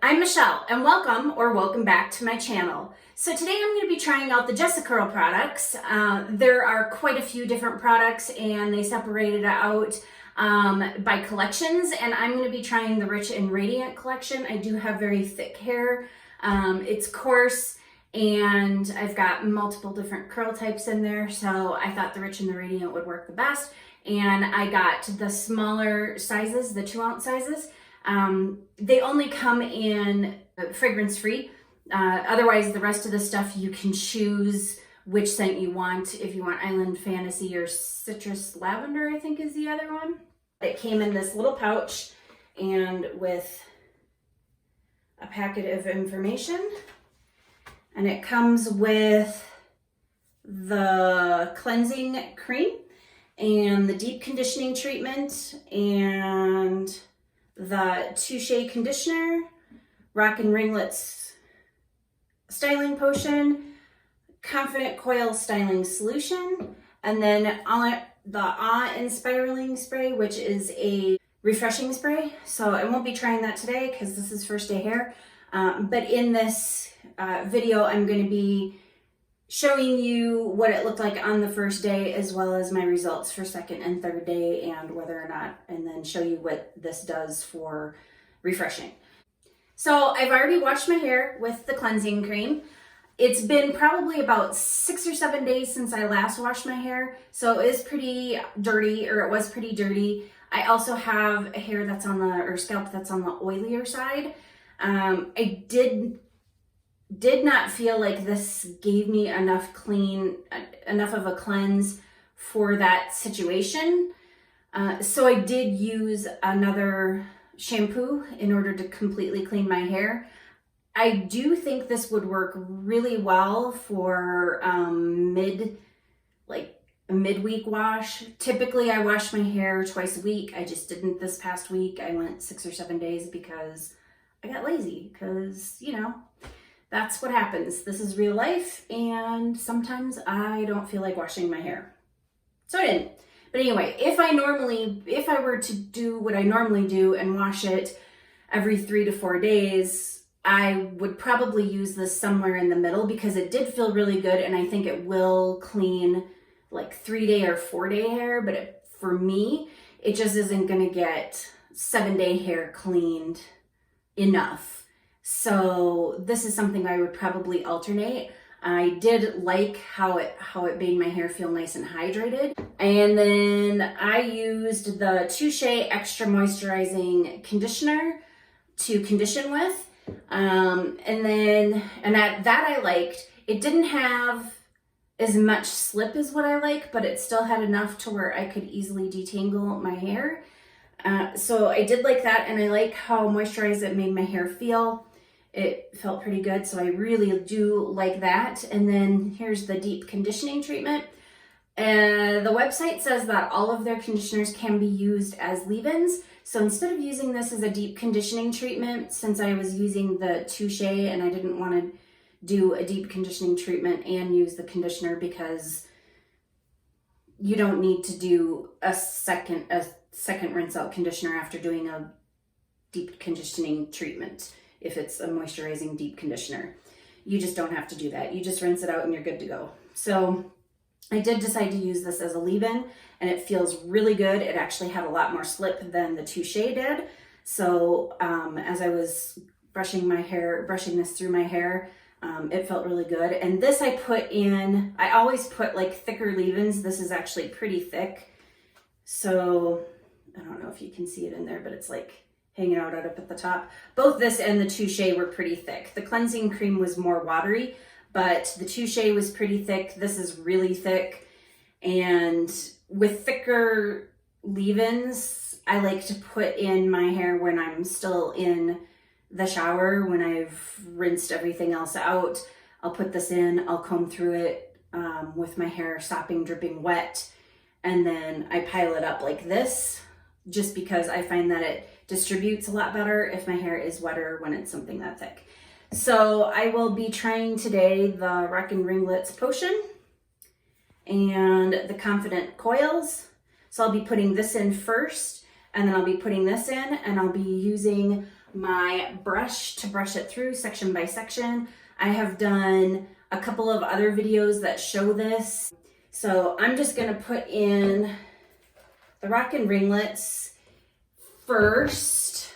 I'm Michelle and welcome back to my channel. So today I'm going to be trying out the Jessicurl products. There are quite a few different products and they separated out by collections, and I'm going to be trying the Rich and Radiant collection. I do have very thick hair. It's coarse and I've got multiple different curl types in there, so I thought the Rich and the Radiant would work the best. And I got the smaller sizes, the 2-ounce sizes. They only come in fragrance free. Otherwise, the rest of the stuff you can choose which scent you want. If you want Island Fantasy or Citrus Lavender, I think is the other one. It came in this little pouch and with a packet of information. And it comes with the cleansing cream and the deep conditioning treatment and the Touche conditioner, Rock and Ringlets styling potion, Confident Coil styling solution, and then the awe-inspiring spray, which is a refreshing spray. So I won't be trying that today because this is first day hair. But in this video, I'm going to be showing you what it looked like on the first day, as well as my results for second and third day, and whether or not, and then show you what this does for refreshing. So I've already washed my hair with the cleansing cream. It's been probably about 6 or 7 days since I last washed my hair, so it is pretty dirty, or it was pretty dirty. I also have a hair that's on the, or scalp that's on the oilier side. I did not feel like this gave me enough of a cleanse for that situation. So I did use another shampoo in order to completely clean my hair. I do think this would work really well for a midweek wash. Typically I wash my hair twice a week. I just didn't this past week. I went 6 or 7 days because I got lazy, because, you know, that's what happens. This is real life, and sometimes I don't feel like washing my hair. So I didn't. But anyway, if I were to do what I normally do and wash it every 3 to 4 days, I would probably use this somewhere in the middle, because it did feel really good, and I think it will clean like 3-day or 4-day hair, but for me, it just isn't gonna get 7-day hair cleaned enough. So this is something I would probably alternate. I did like how it made my hair feel nice and hydrated. And then I used the Touche Extra Moisturizing Conditioner to condition with. And that I liked. It didn't have as much slip as what I like, but it still had enough to where I could easily detangle my hair. So I did like that, and I like how moisturized it made my hair feel. It felt pretty good, so I really do like that. And then here's the deep conditioning treatment. The website says that all of their conditioners can be used as leave-ins. So instead of using this as a deep conditioning treatment, since I was using the Touche and I didn't want to do a deep conditioning treatment and use the conditioner, because you don't need to do a second rinse out conditioner after doing a deep conditioning treatment. If it's a moisturizing deep conditioner, you just don't have to do that. You just rinse it out and you're good to go. So I did decide to use this as a leave-in, and it feels really good. It actually had a lot more slip than the Touche did. So as I was brushing this through my hair, it felt really good. And this I always put like thicker leave-ins. This is actually pretty thick. So I don't know if you can see it in there, but it's like hanging out up at the top. Both this and the Touche were pretty thick. The cleansing cream was more watery, but the Touche was pretty thick. This is really thick. And with thicker leave-ins, I like to put in my hair when I'm still in the shower, when I've rinsed everything else out. I'll put this in, I'll comb through it with my hair sopping, dripping wet, and then I pile it up like this, just because I find that it distributes a lot better if my hair is wetter when it's something that thick. So I will be trying today the Rock and Ringlets potion and the Confident Coils. So I'll be putting this in first, and then I'll be putting this in, and I'll be using my brush to brush it through section by section. I have done a couple of other videos that show this. So I'm just gonna put in the rockin' ringlets first,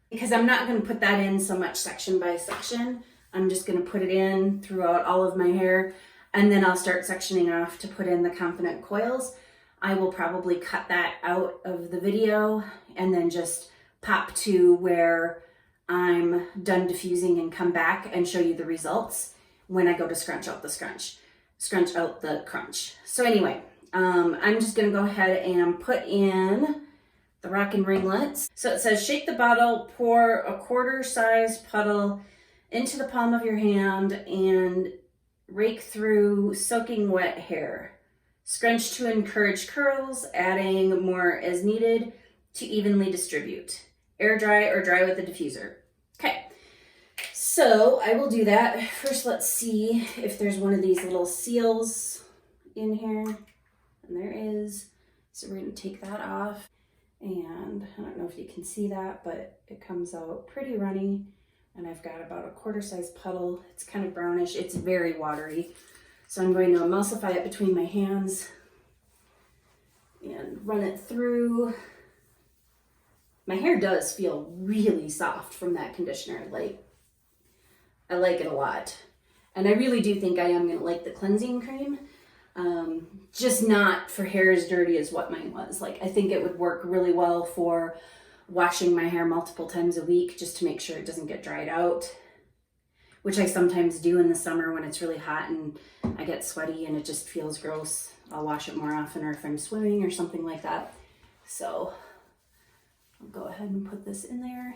because I'm not gonna put that in so much section by section. I'm just gonna put it in throughout all of my hair, and then I'll start sectioning off to put in the Confident coils. I will probably cut that out of the video and then just pop to where I'm done diffusing and come back and show you the results when I go to scrunch out the crunch. So anyway, I'm just gonna go ahead and put in the rockin' ringlets. So it says, shake the bottle, pour a quarter-sized puddle into the palm of your hand and rake through soaking wet hair. Scrunch to encourage curls, adding more as needed to evenly distribute. Air dry or dry with a diffuser. Okay, so I will do that. First, let's see if there's one of these little seals in here. And there is. So we're gonna take that off. And I don't know if you can see that, but it comes out pretty runny. And I've got about a quarter-sized puddle. It's kind of brownish. It's very watery. So I'm going to emulsify it between my hands and run it through. My hair does feel really soft from that conditioner. I like it a lot. And I really do think I am gonna like the cleansing cream. Just not for hair as dirty as what mine was. I think it would work really well for washing my hair multiple times a week just to make sure it doesn't get dried out, which I sometimes do in the summer when it's really hot and I get sweaty and it just feels gross. I'll wash it more often, or if I'm swimming or something like that. So I'll go ahead and put this in there.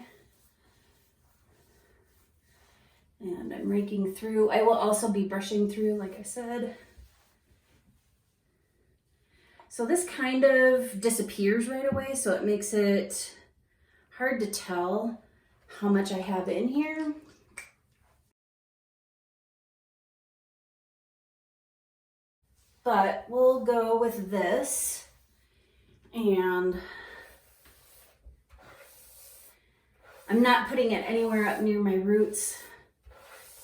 And I'm raking through. I will also be brushing through, like I said. So this kind of disappears right away, so it makes it hard to tell how much I have in here. But we'll go with this, and I'm not putting it anywhere up near my roots.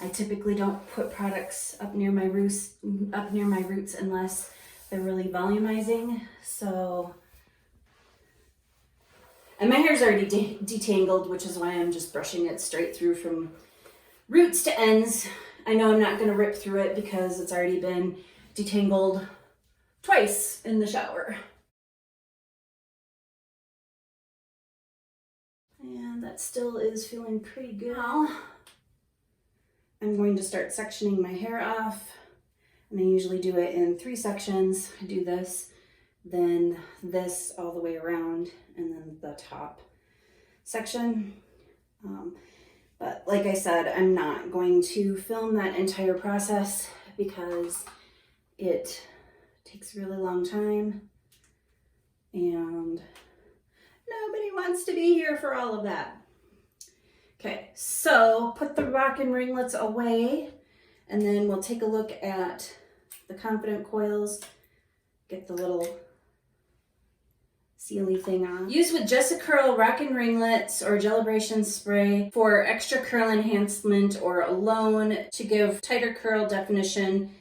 I typically don't put products up near my roots unless they're really volumizing. So, and my hair's already detangled, which is why I'm just brushing it straight through from roots to ends. I know I'm not going to rip through it because it's already been detangled twice in the shower. And that still is feeling pretty good. Now, I'm going to start sectioning my hair off. And I usually do it in 3 sections. I do this, then this all the way around, and then the top section. But like I said, I'm not going to film that entire process because it takes a really long time and nobody wants to be here for all of that. Okay, so put the rockin' ringlets away, and then we'll take a look at the Confident coils. Get the little sealy thing on. Use with Jessicurl rockin' ringlets or gelibration spray for extra curl enhancement or alone to give tighter curl definition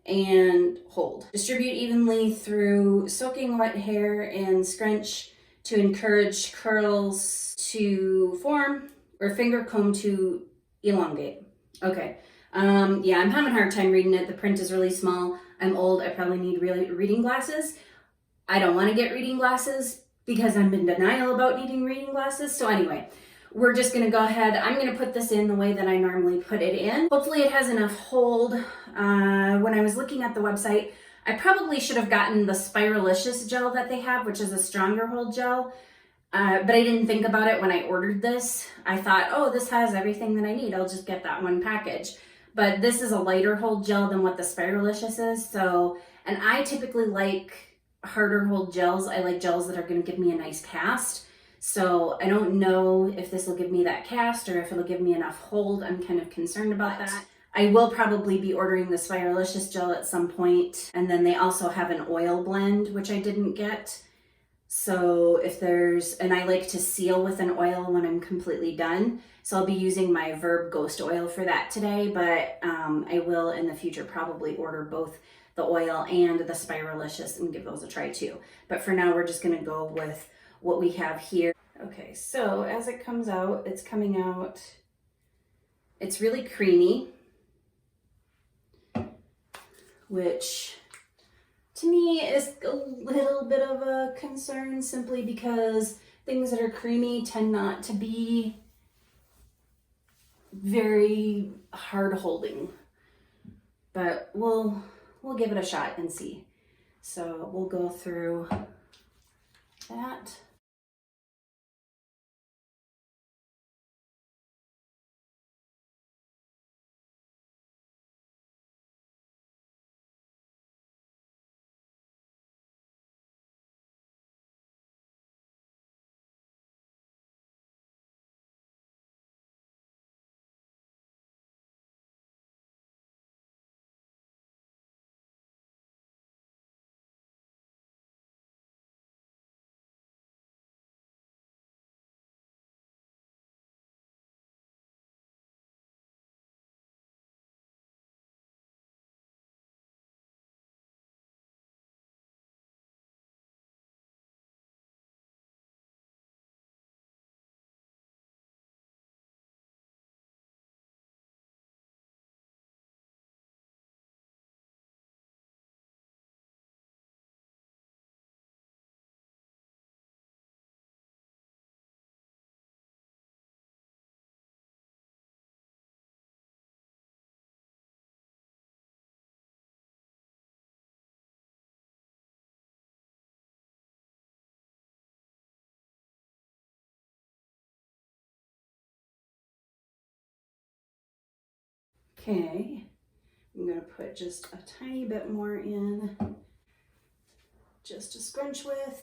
and hold. Distribute evenly through soaking wet hair and scrunch to encourage curls to form, or finger comb to elongate. Okay. Yeah, I'm having a hard time reading it. The print is really small. I'm old. I probably need reading glasses. I don't want to get reading glasses because I'm in denial about needing reading glasses. So anyway, we're just going to go ahead. I'm going to put this in the way that I normally put it in. Hopefully it has enough hold. When I was looking at the website, I probably should have gotten the Spiralicious gel that they have, which is a stronger hold gel. But I didn't think about it when I ordered this. I thought, oh, this has everything that I need. I'll just get that one package. But this is a lighter hold gel than what the Spiralicious is. So, and I typically like harder hold gels. I like gels that are going to give me a nice cast. So I don't know if this will give me that cast or if it'll give me enough hold. I'm kind of concerned about that. I will probably be ordering the Spiralicious gel at some point. And then they also have an oil blend, which I didn't get. So if there's, and I like to seal with an oil when I'm completely done. So I'll be using my Verb Ghost oil for that today, but I will in the future probably order both the oil and the Spiralicious and give those a try too. But for now, we're just gonna go with what we have here. Okay, so as it comes out, it's coming out, it's really creamy, which to me is a little bit of a concern simply because things that are creamy tend not to be very hard holding, but we'll give it a shot and see. So we'll go through that. Okay, I'm gonna put just a tiny bit more in, just to scrunch with.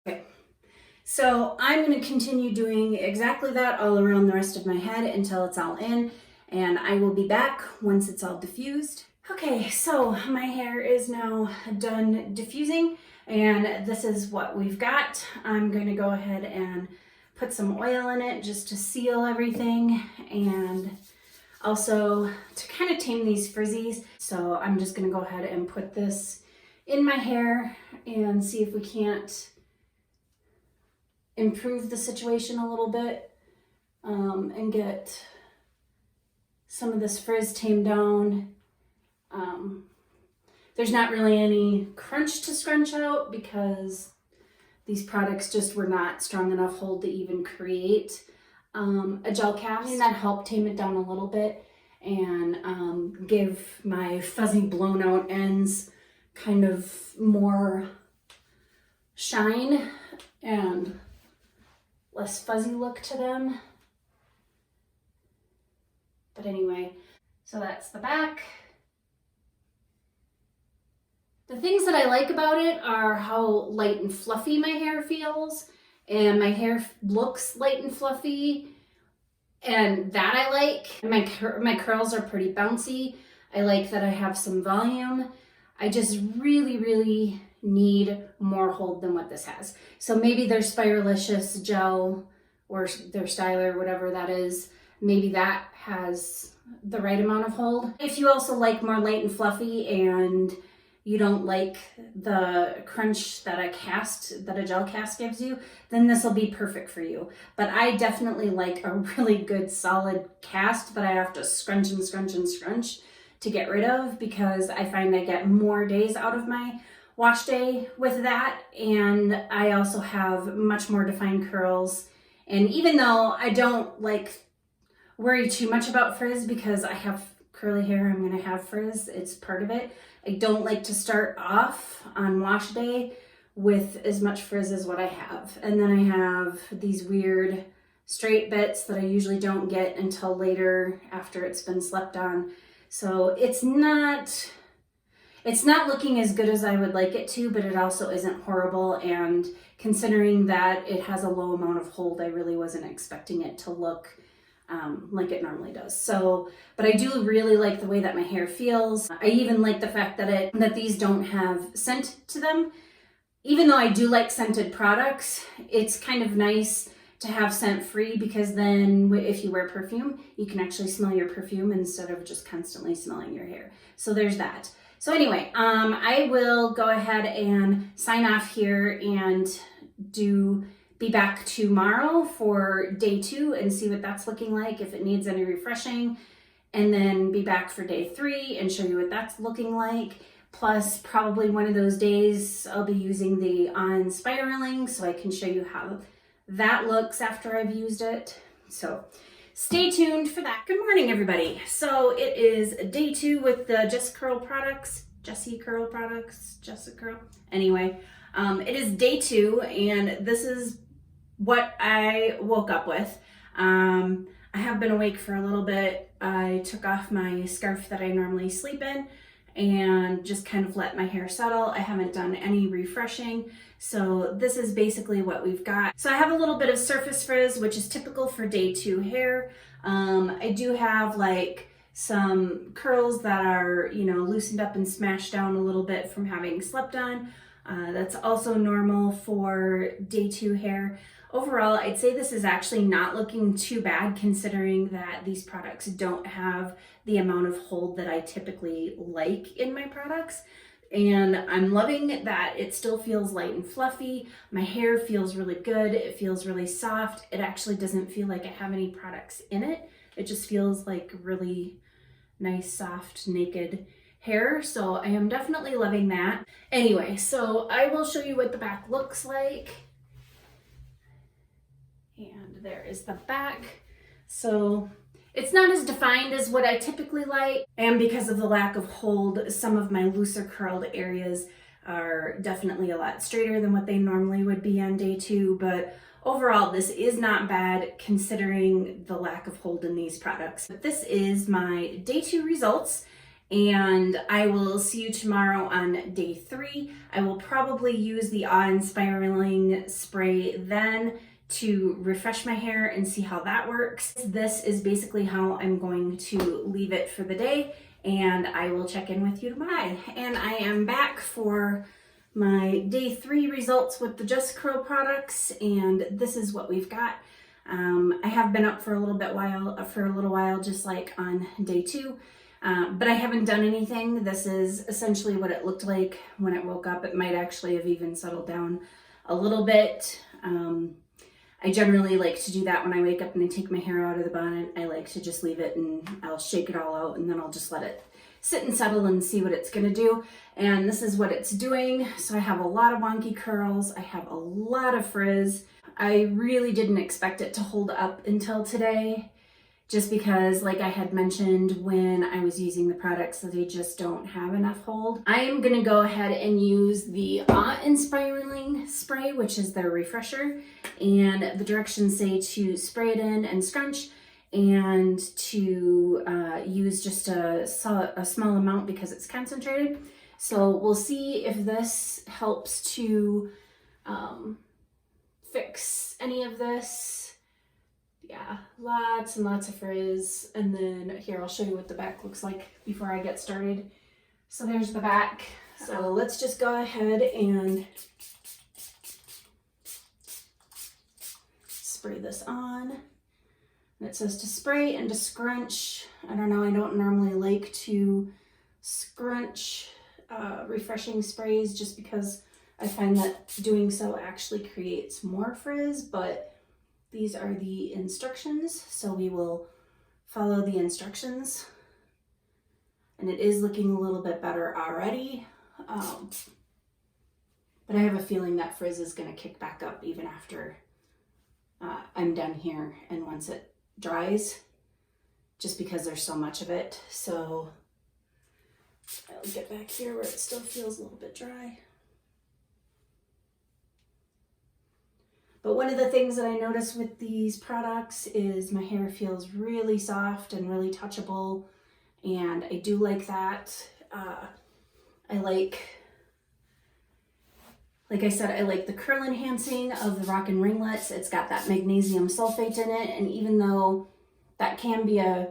Okay, so I'm gonna continue doing exactly that all around the rest of my head until it's all in, and I will be back once it's all diffused. Okay, so my hair is now done diffusing, and this is what we've got. I'm going to go ahead and put some oil in it just to seal everything and also to kind of tame these frizzies. So I'm just going to go ahead and put this in my hair and see if we can't improve the situation a little bit and get some of this frizz tamed down. There's not really any crunch to scrunch out because these products just were not strong enough hold to even create a gel cast. And that helped tame it down a little bit and give my fuzzy blown out ends kind of more shine and less fuzzy look to them. But anyway, so that's the back. The things that I like about it are how light and fluffy my hair feels, and my hair looks light and fluffy, and that I like. My curls are pretty bouncy. I like that I have some volume. I just really, really need more hold than what this has. So maybe their Spiralicious gel or their styler, whatever that is, maybe that has the right amount of hold. If you also like more light and fluffy and you don't like the crunch that a gel cast gives you, then this will be perfect for you. But I definitely like a really good solid cast that I have to scrunch and scrunch and scrunch to get rid of, because I find I get more days out of my wash day with that. And I also have much more defined curls. And even though I don't like worry too much about frizz because I have curly hair, I'm gonna have frizz, it's part of it. I don't like to start off on wash day with as much frizz as what I have. And then I have these weird straight bits that I usually don't get until later after it's been slept on. So it's not looking as good as I would like it to, but it also isn't horrible. And considering that it has a low amount of hold, I really wasn't expecting it to look like it normally does. So, but I do really like the way that my hair feels. I even like the fact that these don't have scent to them. Even though I do like scented products, it's kind of nice to have scent free, because then if you wear perfume, you can actually smell your perfume instead of just constantly smelling your hair. So there's that. So anyway, I will go ahead and sign off here and be back tomorrow for day 2 and see what that's looking like, if it needs any refreshing, and then be back for day 3 and show you what that's looking like. Plus, probably one of those days I'll be using the on spiraling, so I can show you how that looks after I've used it. So stay tuned for that. Good morning, everybody. So it is day 2 with the Jessicurl products. Jessicurl. Anyway, it is day 2, and this is what I woke up with. I have been awake for a little bit. I took off my scarf that I normally sleep in and just kind of let my hair settle. I haven't done any refreshing. So this is basically what we've got. So I have a little bit of surface frizz, which is typical for day 2 hair. I do have like some curls that are, loosened up and smashed down a little bit from having slept on. That's also normal for day 2 hair. Overall, I'd say this is actually not looking too bad, considering that these products don't have the amount of hold that I typically like in my products. And I'm loving that it still feels light and fluffy. My hair feels really good. It feels really soft. It actually doesn't feel like I have any products in it. It just feels like really nice, soft, naked hair. So I am definitely loving that. Anyway, so I will show you what the back looks like. And there is the back. So it's not as defined as what I typically like. And because of the lack of hold, some of my looser curled areas are definitely a lot straighter than what they normally would be on day 2. But overall, this is not bad considering the lack of hold in these products. But this is my day 2 results. And I will see you tomorrow on day 3. I will probably use the awe-inspiring spray then to refresh my hair and see how that works. This is basically how I'm going to leave it for the day, and I will check in with you tomorrow. And I am back for my day 3 results with the Jessicurl products, and this is what we've got. I have been up for a little while, just like on day 2. But I haven't done anything. This is essentially what it looked like when I woke up. It might actually have even settled down a little bit. I generally like to do that when I wake up and I take my hair out of the bonnet. I like to just leave it and I'll shake it all out, and then I'll just let it sit and settle and see what it's gonna do. And this is what it's doing. So I have a lot of wonky curls. I have a lot of frizz. I really didn't expect it to hold up until today, just because, like I had mentioned when I was using the products, that they just don't have enough hold. I am gonna go ahead and use the awe-inspiring spray, which is their refresher, and the directions say to spray it in and scrunch, and to use just a small amount because it's concentrated. So we'll see if this helps to fix any of this. Yeah, lots and lots of frizz. And then here, I'll show you what the back looks like before I get started. So there's the back. So let's just go ahead and spray this on. And it says to spray and to scrunch. I don't know, I don't normally like to scrunch refreshing sprays, just because I find that doing so actually creates more frizz, but these are the instructions, so we will follow the instructions. And it is looking a little bit better already, but I have a feeling that frizz is going to kick back up even after I'm done here and once it dries, just because there's so much of it. So I'll get back here where it still feels a little bit dry. But one of the things that I notice with these products is my hair feels really soft and really touchable, and I do like that. I like I said, I like the curl enhancing of the Rockin' Ringlets. It's got that magnesium sulfate in it, and even though that can be a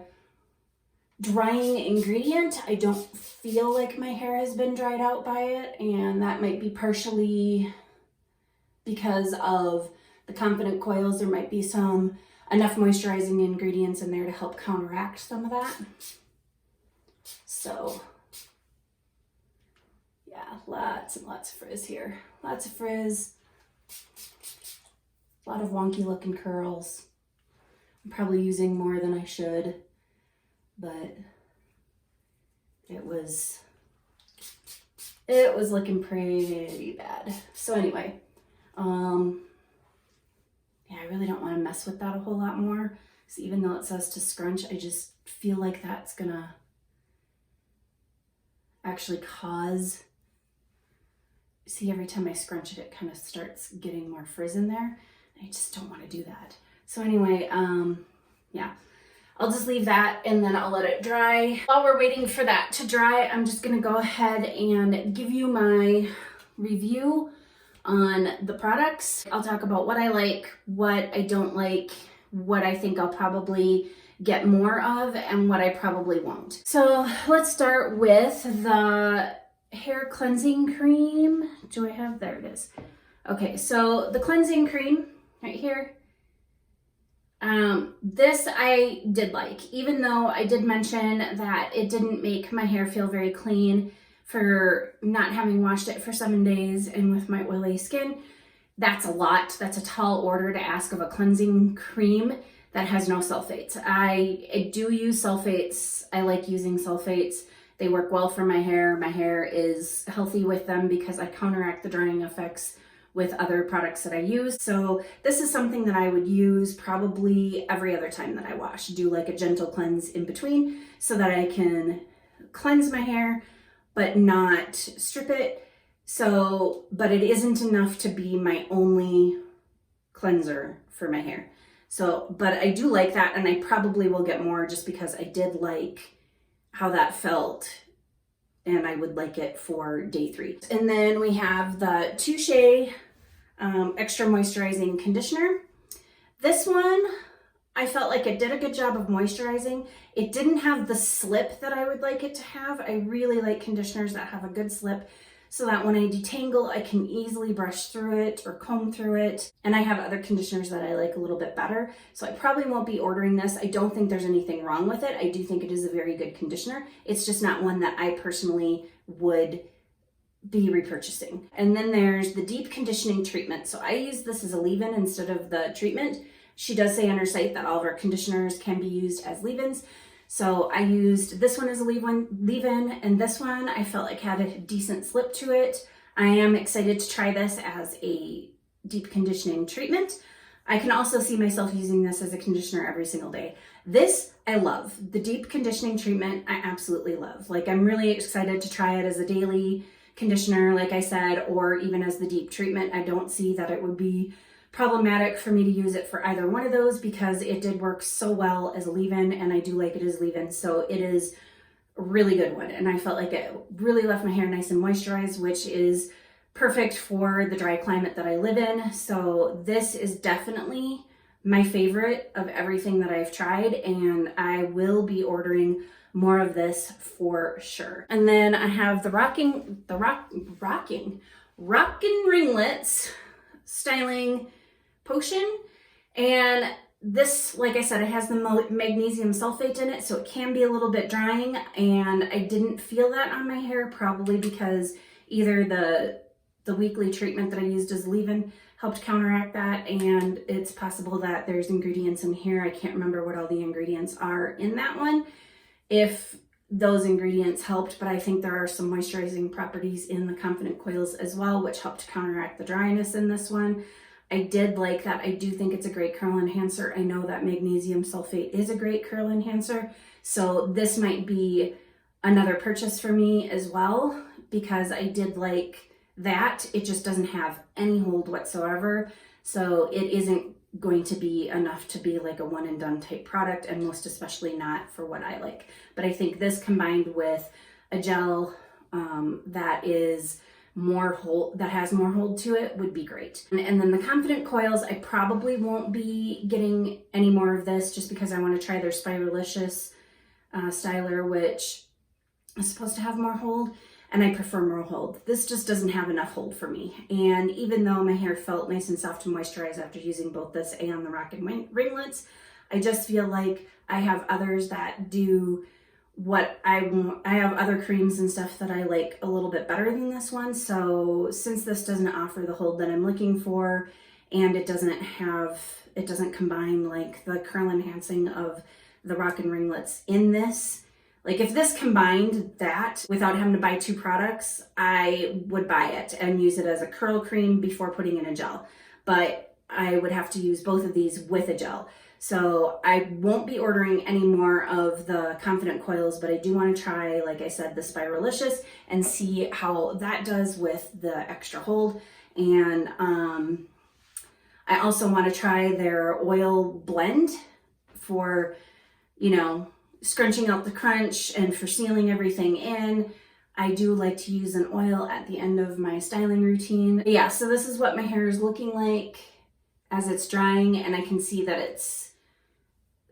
drying ingredient. I don't feel like my hair has been dried out by it, and that might be partially because of the Confident Coils. There might be enough moisturizing ingredients in there to help counteract some of that. So yeah, lots and lots of frizz here. Lots of frizz. A lot of wonky looking curls. I'm probably using more than I should, but it was looking pretty bad. So anyway, yeah, I really don't want to mess with that a whole lot more. So even though it says to scrunch, I just feel like that's gonna actually cause, see, every time I scrunch it, it kind of starts getting more frizz in there. I just don't want to do that. So anyway, yeah, I'll just leave that and then I'll let it dry. While we're waiting for that to dry, I'm just gonna go ahead and give you my review on the products. I'll talk about what I like, what I don't like, what I think I'll probably get more of, and what I probably won't. So let's start with the hair cleansing cream. Do I have, there it is. Okay, so the cleansing cream right here. This I did like, even though I did mention that it didn't make my hair feel very clean for not having washed it for 7 days, and with my oily skin, that's a lot. That's a tall order to ask of a cleansing cream that has no sulfates. I do use sulfates. I like using sulfates. They work well for my hair. My hair is healthy with them because I counteract the drying effects with other products that I use. So this is something that I would use probably every other time that I wash. Do like a gentle cleanse in between so that I can cleanse my hair but not strip it. So, but it isn't enough to be my only cleanser for my hair. So, but I do like that, and I probably will get more just because I did like how that felt, and I would like it for day 3. And then we have the Touche Extra Moisturizing Conditioner. This one, I felt like it did a good job of moisturizing. It didn't have the slip that I would like it to have. I really like conditioners that have a good slip, so that when I detangle, I can easily brush through it or comb through it. And I have other conditioners that I like a little bit better. So I probably won't be ordering this. I don't think there's anything wrong with it. I do think it is a very good conditioner. It's just not one that I personally would be repurchasing. And then there's the deep conditioning treatment. So I use this as a leave-in instead of the treatment. She does say on her site that all of our conditioners can be used as leave-ins. So I used this one as a leave-in, and this one I felt like had a decent slip to it. I am excited to try this as a deep conditioning treatment. I can also see myself using this as a conditioner every single day. This I love. The deep conditioning treatment I absolutely love. Like, I'm really excited to try it as a daily conditioner, like I said, or even as the deep treatment. I don't see that it would be problematic for me to use it for either one of those because it did work so well as a leave-in, and I do like it as leave-in. So it is a really good one, and I felt like it really left my hair nice and moisturized, which is perfect for the dry climate that I live in. So this is definitely my favorite of everything that I've tried, and I will be ordering more of this for sure. And then I have the Rocking Ringlets Styling Potion, and this, like I said, it has the magnesium sulfate in it, so it can be a little bit drying, and I didn't feel that on my hair, probably because either the weekly treatment that I used as leave-in helped counteract that, and it's possible that there's ingredients in here. I can't remember what all the ingredients are in that one, if those ingredients helped, but I think there are some moisturizing properties in the Confident Coils as well, which helped counteract the dryness in this one. I did like that. I do think it's a great curl enhancer. I know that magnesium sulfate is a great curl enhancer, so this might be another purchase for me as well, because I did like that. It just doesn't have any hold whatsoever, so it isn't going to be enough to be like a one and done type product, and most especially not for what I like. But I think this combined with a gel that is more hold, that has more hold to it, would be great. And then the Confident Coils, I probably won't be getting any more of this just because I want to try their Spiralicious styler, which is supposed to have more hold, and I prefer more hold. This just doesn't have enough hold for me. And even though my hair felt nice and soft and moisturized after using both this and the Rock and Ringlets, I just feel like I have others that do what I want. I have other creams and stuff that I like a little bit better than this one. So since this doesn't offer the hold that I'm looking for, and it doesn't combine like the curl enhancing of the Rock and Ringlets in this, like if this combined that without having to buy two products, I would buy it and use it as a curl cream before putting in a gel. But I would have to use both of these with a gel. So I won't be ordering any more of the Confident Coils, but I do want to try, like I said, the Spiralicious and see how that does with the extra hold. And I also want to try their oil blend for, you know, scrunching out the crunch and for sealing everything in. I do like to use an oil at the end of my styling routine. But yeah, so this is what my hair is looking like as it's drying, and I can see that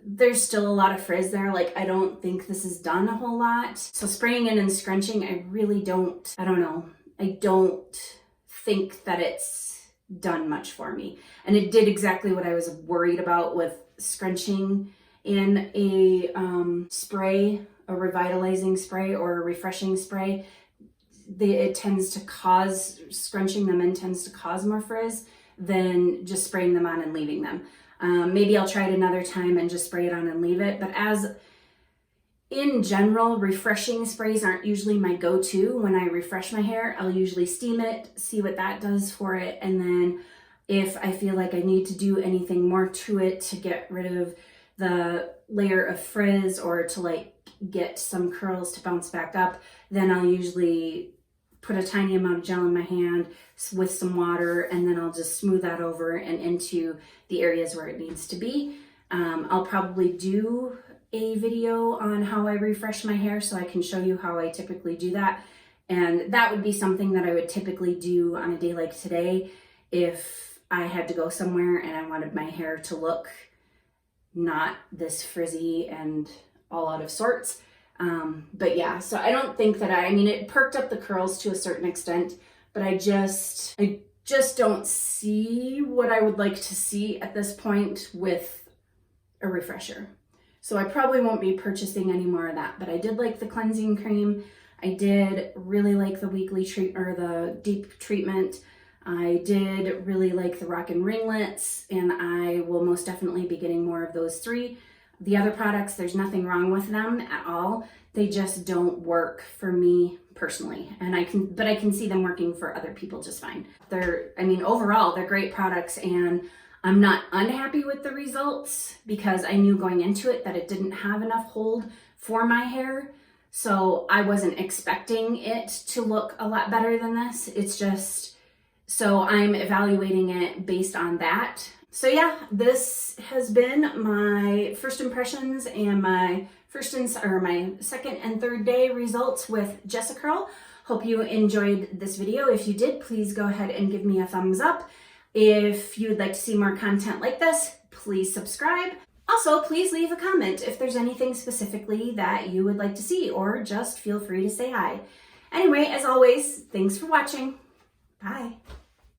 there's still a lot of frizz there. Like, I don't think this is done a whole lot. So spraying in and scrunching, I really don't, I don't think that it's done much for me. And it did exactly what I was worried about with scrunching in a spray, a revitalizing spray or a refreshing spray. It tends to cause, scrunching them in tends to cause more frizz than just spraying them on and leaving them. Maybe I'll try it another time and just spray it on and leave it. But as in general, refreshing sprays aren't usually my go-to. When I refresh my hair, I'll usually steam it, see what that does for it. And then if I feel like I need to do anything more to it to get rid of the layer of frizz or to like get some curls to bounce back up, then I'll usually put a tiny amount of gel in my hand with some water, and then I'll just smooth that over and into the areas where it needs to be. I'll probably do a video on how I refresh my hair so I can show you how I typically do that. And that would be something that I would typically do on a day like today if I had to go somewhere and I wanted my hair to look not this frizzy and all out of sorts. But yeah, so I don't think that I mean, it perked up the curls to a certain extent, but I just don't see what I would like to see at this point with a refresher. So I probably won't be purchasing any more of that, but I did like the cleansing cream. I did really like the weekly treat or the deep treatment. I did really like the Rock and Ringlets, and I will most definitely be getting more of those three. The other products, there's nothing wrong with them at all. They just don't work for me personally. And I can see them working for other people just fine. Overall, they're great products, and I'm not unhappy with the results because I knew going into it that it didn't have enough hold for my hair. So I wasn't expecting it to look a lot better than this. It's just, so I'm evaluating it based on that. So yeah, this has been my first impressions and my second and third day results with Jessicurl. Hope you enjoyed this video. If you did, please go ahead and give me a thumbs up. If you would like to see more content like this, please subscribe. Also, please leave a comment if there's anything specifically that you would like to see, or just feel free to say hi. Anyway, as always, thanks for watching. Bye.